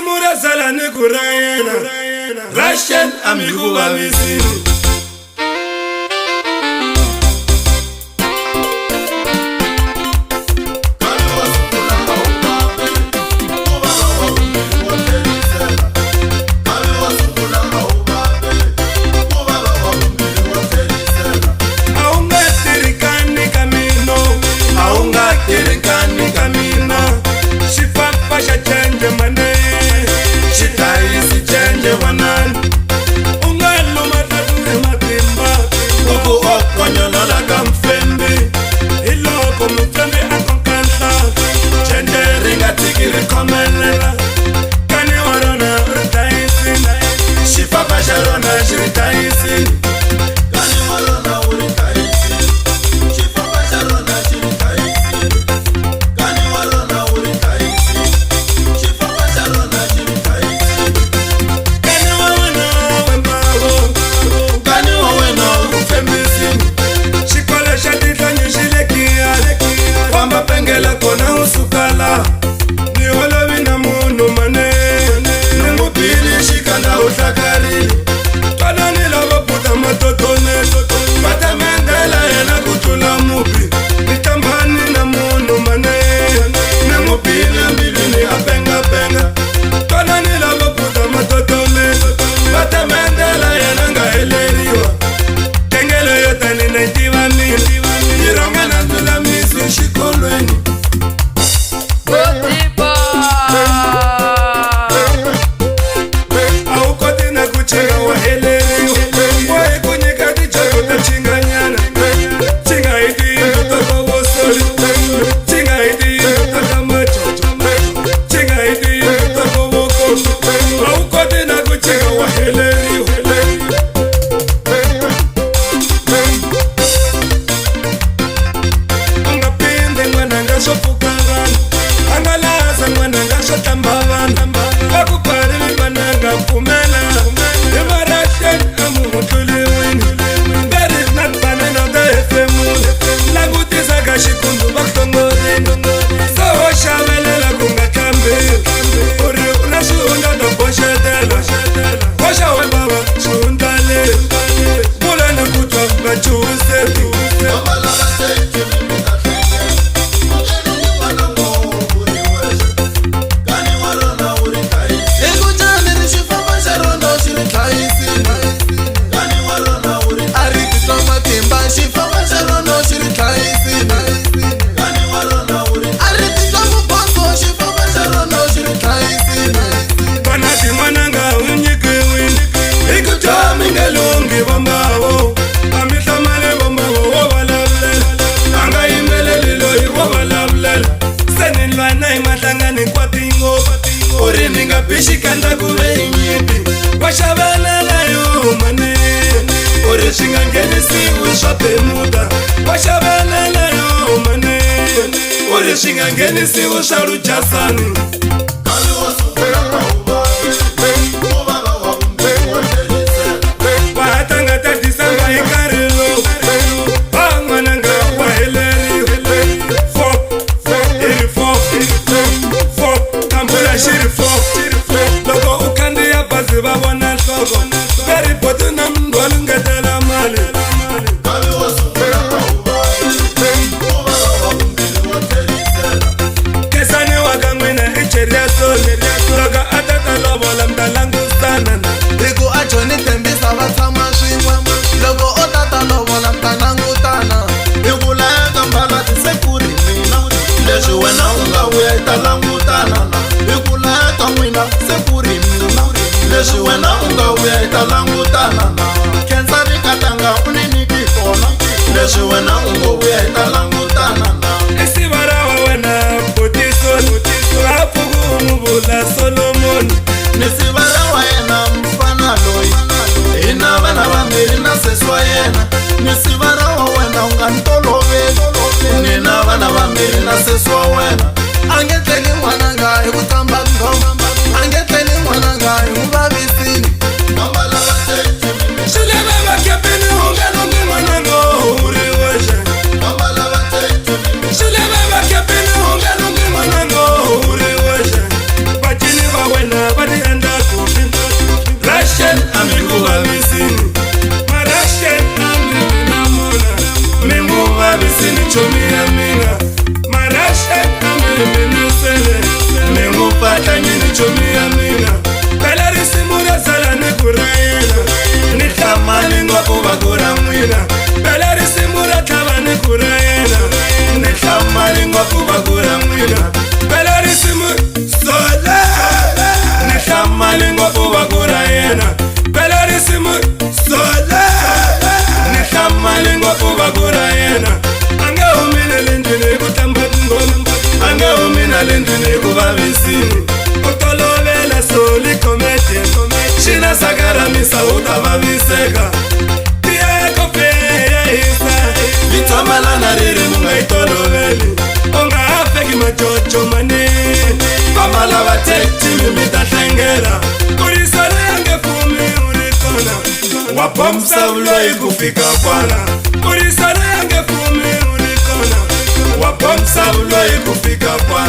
Simura Salani Kurayana Russian amigo Babisini Bishikanda kuvenyiti washavelela yo mane ore shingangenisi ushape muda washavelela yo mane ore shingangenisi usharuchasani wahatanga tatisanga ikarilo pangwananga waheleri fok tambula shiri fok babona hloko very important namndwala ngetela mali kesane wakamwina icheriasoni loka atata lovola mtalangusana riku ajoni tembisa vatshama swin'we loko o tata lovola mtalangutana hikuleka mbala tisekuri mina leswi wena u nga vuya i ta langutana hikuleka n'wina sekuri mina leswi wena u nga vuya i ta langutana khensa vikatanga u ni niki kona leswi wena u nga vuya i ta langutana isiva ra wena Potisoni rapfuku n'wi vula Solomoni ni siva ra wena mfana loyi hi na vana vambirhi na sesi wa yena ni siva ra wena u nga ntoloveli ni na vana vambirhi na sesi wa wena a nge tleli n'wananga hi ku tamba ngoma a nge tleli n'wananga hi n'wi vavisini Mama lava n'wina phela risimu ra tlhava ni ku ra yena ni hlamali ngopfu va ku ra n'wina phela risimu sola ni hlamali ngopfu va ku ra yena phela risimu sola ni hlamali ngopfu va ku ra yena ange humile le ndlwini ku tlamba tingoma ange humina le ndlwini ku vavisimu u tolovela soli comedian xina sakaramisa u ta vaviseka tiyeko feya hisa yi tshamelana ririmi nga yi toloveli u nga ha feki macoco mani vama lava tektimi mi ta hlengela kurisa leyange fumi u ri kona wa bombisa vuloyi ku fika kwala kurisa leyange fumi u ri kona wa bombisa vuloyi ku fika kwala